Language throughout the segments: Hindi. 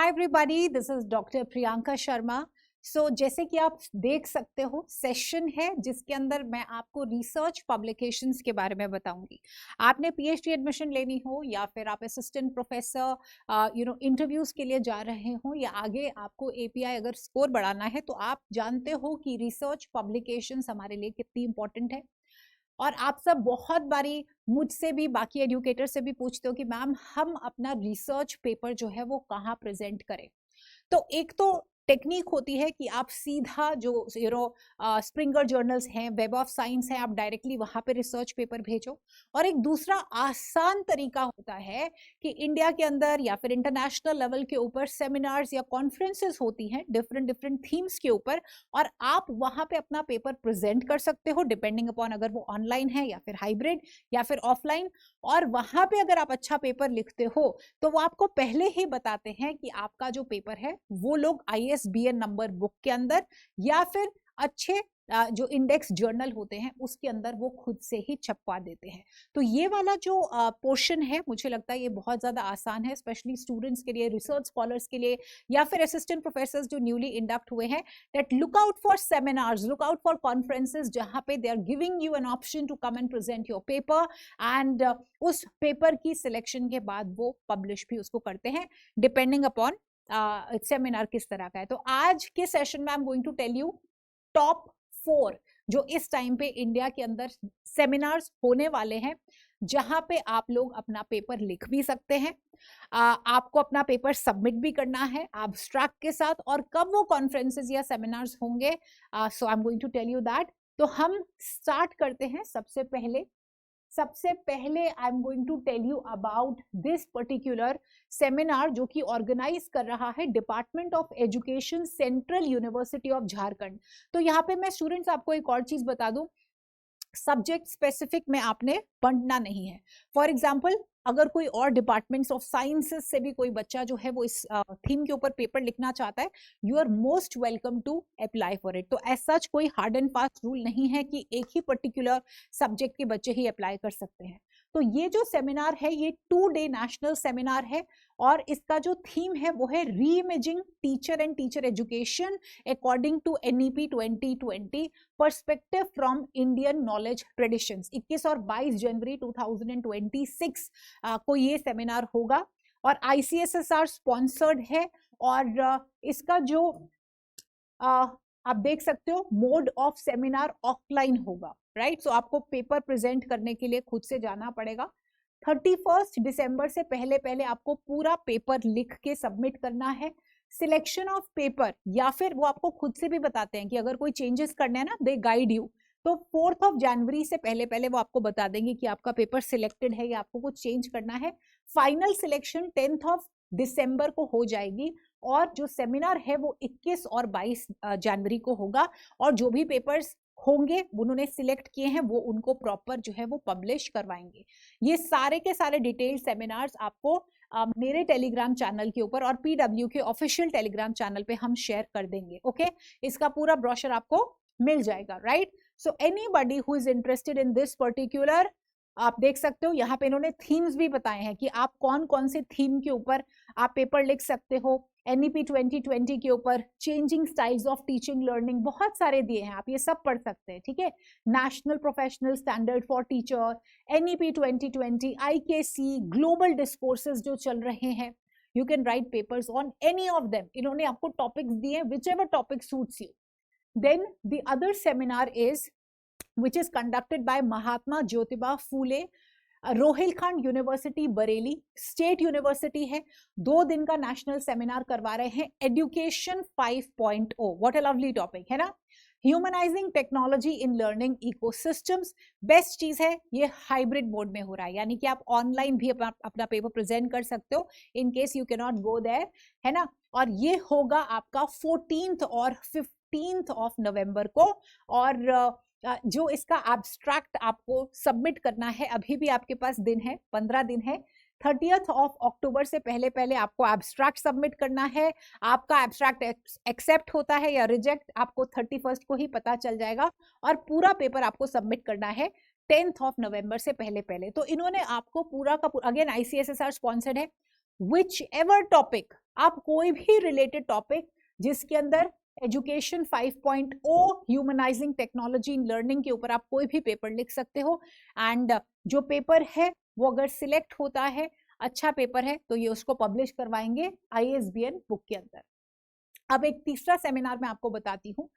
Hi everybody, this is doctor Priyanka Sharma. जैसे कि आप देख सकते हो, सेशन है जिसके अंदर मैं आपको रिसर्च पब्लिकेशंस के बारे में बताऊंगी। आपने पीएचडी एडमिशन लेनी हो या फिर आप असिस्टेंट प्रोफेसर इंटरव्यूज के लिए जा रहे हो या आगे आपको एपीआई अगर स्कोर बढ़ाना है, तो आप जानते हो कि रिसर्च पब्लिकेशंस हमारे लिए कितनी इंपॉर्टेंट है। और आप सब बहुत बारी मुझसे भी बाकी एजुकेटर से भी पूछते हो कि मैम हम अपना रिसर्च पेपर जो है वो कहाँ प्रेजेंट करें। तो एक तो टेक्निक होती है कि आप सीधा जो स्प्रिंगर जर्नल्स हैं, वेब ऑफ साइंस है, आप डायरेक्टली वहां पे रिसर्च पेपर भेजो। और एक दूसरा आसान तरीका होता है कि इंडिया के अंदर या फिर इंटरनेशनल लेवल के ऊपर सेमिनार्स या कॉन्फ्रेंसेस होती हैं डिफरेंट डिफरेंट थीम्स के ऊपर, और आप वहां पे अपना पेपर प्रेजेंट कर सकते हो डिपेंडिंग अपॉन अगर वो ऑनलाइन है या फिर हाइब्रिड या फिर ऑफलाइन। और वहां पे अगर आप अच्छा पेपर लिखते हो तो वो आपको पहले ही बताते हैं कि आपका जो पेपर है वो लोग ISBN नंबर बुक के अंदर या फिर अच्छे जो इंडेक्स जर्नल होते हैं उसके अंदर वो खुद से ही छपवा देते हैं। तो ये वाला जो पोर्शन है, मुझे लगता है ये बहुत ज्यादा आसान है, स्पेशली स्टूडेंट्स के लिए, रिसर्च स्कॉलर्स के लिए या फिर असिस्टेंट प्रोफेसर्स जो न्यूली इंडक्ट हुए हैं। That look out for seminars, look out for conferences जहां पे they are giving you an option to come and present your paper, and उस पेपर की सिलेक्शन के बाद वो पब्लिश भी उसको करते हैं डिपेंडिंग अपॉन सेमिनार किस तरह का है। तो आज के सेशन में I am going to tell you top 4 जो इस टाइम पे इंडिया के अंदर सेमिनार्स होने वाले हैं, जहां पे आप लोग अपना पेपर लिख भी सकते हैं। आपको अपना पेपर सबमिट भी करना है एब्स्ट्रैक्ट के साथ, और कब वो कॉन्फ्रेंसेस या सेमिनार्स होंगे, so I am going to tell you that. तो हम स्टार्ट करते हैं। सबसे पहले I am going to tell you about this particular seminar जो कि ऑर्गेनाइज कर रहा है Department of Education, Central University of Jharkhand. तो यहाँ पे मैं स्टूडेंट्स आपको एक और चीज बता दूं, सब्जेक्ट स्पेसिफिक में आपने पढ़ना नहीं है। फॉर एग्जाम्पल, अगर कोई और डिपार्टमेंट्स ऑफ साइंसेस से भी कोई बच्चा जो है वो इस थीम के ऊपर पेपर लिखना चाहता है, you are most welcome to apply for it. तो एज सच कोई हार्ड एंड फास्ट रूल नहीं है कि एक ही पर्टिकुलर सब्जेक्ट के बच्चे ही अप्लाई कर सकते हैं। तो ये जो सेमिनार है ये 2 डे नेशनल सेमिनार है, और इसका जो थीम है वो है reimagining teacher and teacher education according to NEP 2020 perspective from Indian knowledge traditions. 21 और 22 जनवरी 2026 को ये सेमिनार होगा, और ICSSR स्पॉन्सर्ड है। और इसका जो आप देख सकते हो, मोड ऑफ सेमिनार ऑफलाइन होगा, राइट। सो आपको पेपर प्रेजेंट करने के लिए खुद से जाना पड़ेगा। 31 दिसंबर से पहले पहले आपको पूरा पेपर लिख के सबमिट करना है। सिलेक्शन ऑफ पेपर, या फिर वो आपको खुद से भी बताते हैं कि अगर कोई चेंजेस करने हैं ना, दे गाइड यू। तो 4 जनवरी से पहले पहले वो आपको बता देंगे कि आपका पेपर सिलेक्टेड है या आपको कुछ चेंज करना है। फाइनल सिलेक्शन 10 दिसंबर को हो जाएगी, और जो सेमिनार है वो 21 और 22 जनवरी को होगा। और जो भी पेपर्स होंगे उन्होंने सिलेक्ट किए हैं वो उनको प्रॉपर जो है वो पब्लिश करवाएंगे। ये सारे के सारे डिटेल सेमिनार्स आपको मेरे टेलीग्राम चैनल के ऊपर और PW के ऑफिशियल टेलीग्राम चैनल पे हम शेयर कर देंगे। ओके, इसका पूरा ब्रोशर आपको मिल जाएगा, right. So anybody who is interested in this particular, आप देख सकते हो यहाँ पे इन्होंने थीम्स भी बताए हैं कि आप कौन कौन से थीम के ऊपर आप पेपर लिख सकते हो। NEP 2020 के ऊपर changing styles of teaching learning, बहुत सारे दिए हैं, आप ये सब पढ़ सकते हैं, ठीक है। National professional standard for teacher, NEP 2020, IKC, global discourses जो चल रहे हैं, you can write papers on any of them. इन्होंने आपको टॉपिक्स दिए हैं, which ever topic suits you. Then the other seminar is which is conducted by Mahatma Jyotiba Phule, Rohilkhand university Bareilly, state university है। 2 दिन का नेशनल सेमिनार करवा रहे हैं, education 5.0। What a lovely topic है ना, humanising technology in learning ecosystems. Best चीज है, ये हाइब्रिड मोड में हो रहा है, यानी कि आप ऑनलाइन भी अपना पेपर प्रेजेंट कर सकते हो in case you can not go there, है ना। और ये होगा आपका 14 और 15 ऑफ नवंबर को। और जो इसका एब्स्ट्रैक्ट आपको सबमिट करना है, अभी भी आपके पास दिन है, 15 दिन है। 30 अक्टूबर से पहले पहले आपको एब्स्ट्रैक्ट सबमिट करना है। आपका एब्स्ट्रैक्ट एक्सेप्ट होता है या रिजेक्ट आपको 31 को ही पता चल जाएगा, और पूरा पेपर आपको सबमिट करना है 10 नवंबर से पहले पहले। तो इन्होंने आपको पूरा का पूरा, अगेन ICSSR स्पॉन्सर्ड है, विच एवर टॉपिक आप कोई भी रिलेटेड टॉपिक जिसके अंदर education 5.0 humanising technology in learning के ऊपर आप कोई भी पेपर लिख सकते हो। एंड जो पेपर है वो अगर सिलेक्ट होता है, अच्छा पेपर है, तो ये उसको पब्लिश करवाएंगे ISBN बुक के अंदर। अब एक तीसरा सेमिनार मैं आपको बताती हूँ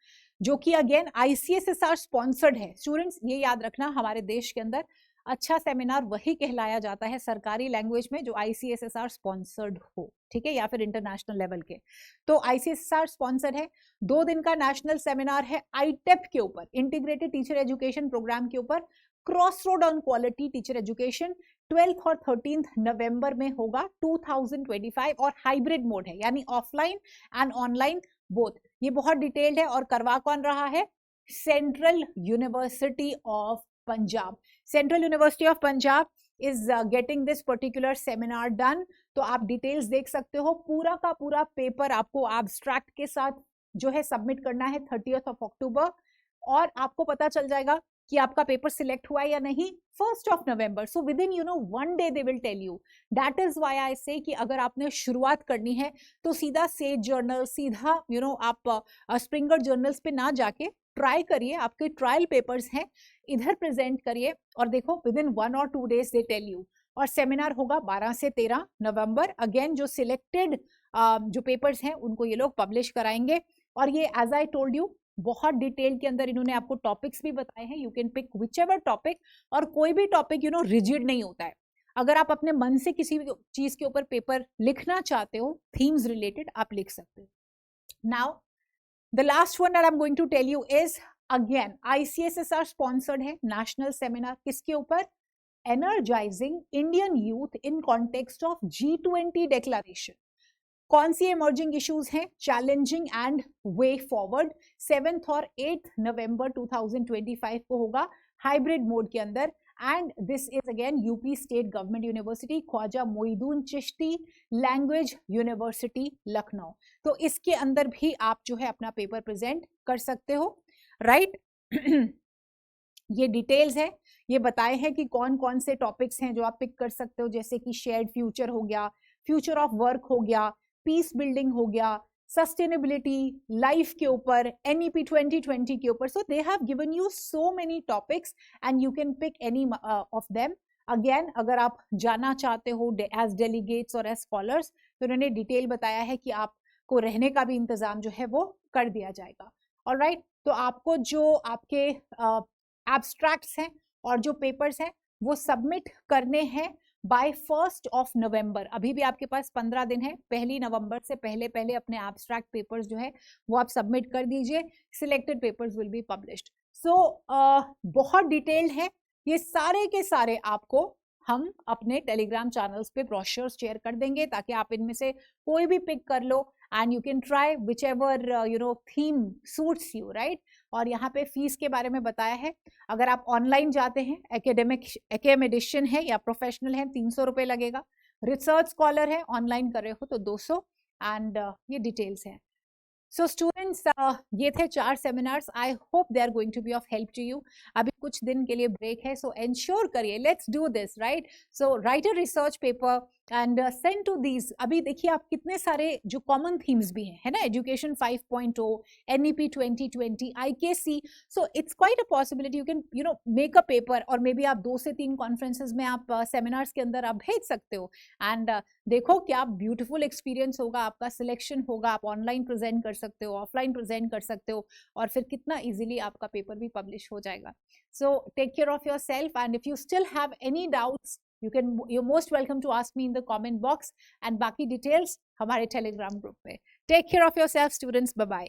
जो कि अगेन ICSSR स्पॉन्सर्ड है। स्टूडेंट्स ये याद रखना, हमारे देश के अंदर अच्छा सेमिनार वही कहलाया जाता है सरकारी लैंग्वेज में जो ICSSR स्पॉन्सर्ड हो, ठीक है, या फिर इंटरनेशनल लेवल के। तो ICSSR स्पॉन्सर्ड है, 2 दिन का नेशनल सेमिनार है ITEP के ऊपर, इंटीग्रेटेड टीचर एजुकेशन प्रोग्राम के ऊपर, cross road on quality teacher education 12th और 13th नवंबर में होगा 2025, और हाइब्रिड मोड है यानी ऑफलाइन एंड ऑनलाइन बोथ। ये बहुत डिटेल्ड है और करवा कौन रहा है? Central University of Punjab. Central University of Punjab is getting this particular seminar done. तो आप डिटेल्स देख सकते हो, पूरा का पूरा पेपर आपको एब्स्ट्रैक्ट के साथ जो है सबमिट करना है 30th of October, और आपको पता चल जाएगा कि आपका पेपर सिलेक्ट हुआ है या नहीं 1st of November। So within 1 day they will tell you. That is why I say कि अगर आपने शुरुआत करनी है तो सीधा सेज जर्नल, सीधा आप स्प्रिंगर जर्नल्स पे ना जाके ट्राई करिए, आपके ट्रायल पेपर्स हैं इधर प्रेजेंट करिए, और देखो within 1 or 2 days they tell you. और सेमिनार होगा 12 से 13 नवंबर। अगेन जो सिलेक्टेड जो पेपर्स हैं उनको ये लोग पब्लिश कराएंगे। और ये एज आई टोल्ड यू बहुत डिटेल के अंदर इन्होंने आपको टॉपिक्स भी बताए हैं। You can pick whichever topic, और कोई भी टॉपिक रिजिड नहीं होता है। अगर आप अपने मन से किसी भी चीज के ऊपर पेपर लिखना चाहते हो थीम्स रिलेटेड, आप लिख सकते हो। Now the last one that I am going to tell you is again ICSSR sponsored है नेशनल सेमिनार। किसके ऊपर? Energising Indian youth in context of G20 declaration. कौन सी इमर्जिंग इश्यूज हैं? Challenging and way forward. 7th और 8th नवंबर 2025 को होगा हाइब्रिड मोड के अंदर। And this is again UP state government university, Khwaja Moinuddin Chishti language university Lucknow. तो इसके अंदर भी आप जो है अपना पेपर प्रेजेंट कर सकते हो, राइट? ये डिटेल्स है, ये बताए हैं कि कौन कौन से टॉपिक्स हैं जो आप पिक कर सकते हो, जैसे कि शेयर्ड फ्यूचर हो गया, फ्यूचर ऑफ वर्क हो गया, पीस बिल्डिंग हो गया, सस्टेनेबिलिटी, लाइफ के ऊपर, NEP 2020 के ऊपर। So they have given you so many topics and you can pick any of them. Again अगर आप जाना चाहते हो एज डेलीगेट्स और एज स्कॉलर्स, तो उन्होंने डिटेल बताया है कि आपको रहने का भी इंतजाम जो है वो कर दिया जाएगा। ऑलराइट, तो आपको जो आपके एब्स्ट्रैक्ट्स हैं और जो पेपर्स हैं वो सबमिट करने हैं बाय 1st of November। अभी भी आपके पास 15 दिन है, 1 नवंबर से पहले पहले अपने एब्स्ट्रैक्ट पेपर्स जो है वो आप सबमिट कर दीजिए। Selected papers will be published. So बहुत डिटेल्ड है ये सारे के सारे। आपको हम अपने टेलीग्राम चैनल्स पे ब्रोशर्स शेयर कर देंगे ताकि आप इनमें से कोई भी पिक कर लो and you can try whichever theme suits you, right? और यहाँ पे फीस के बारे में बताया है। अगर आप ऑनलाइन जाते हैं, एकेडमिक एडिशन है या प्रोफेशनल है, 300 रुपये लगेगा। रिसर्च स्कॉलर है, ऑनलाइन कर रहे हो तो 200। एंड ये डिटेल्स हैं। सो स्टूडेंट्स, ये थे 4 seminars. I hope they are going to be of help to you. अभी कुछ दिन के लिए ब्रेक है, सो एंश्योर करिए, let's do this, right? So write a research paper and send to these. अभी देखिए आप कितने सारे जो कॉमन थीम्स भी हैं, है ना? Education 5.0, NEP 2020, IKC। So it's quite a possibility you can make a paper, और मे बी आप 2 से 3 कॉन्फ्रेंसेज में आप सेमिनार्स के अंदर आप भेज सकते हो। एंड देखो क्या ब्यूटीफुल एक्सपीरियंस होगा, आपका सिलेक्शन होगा, आप ऑनलाइन प्रेजेंट कर सकते हो, ऑफलाइन प्रेजेंट कर सकते हो, और फिर कितना इजीली आपका पेपर भी पब्लिश हो जाएगा। So take care of yourself, and if you still have any doubts you're most welcome to ask me in the comment box, and बाकी डिटेल्स हमारे टेलीग्राम ग्रुप पे। Take care of yourself students, bye bye.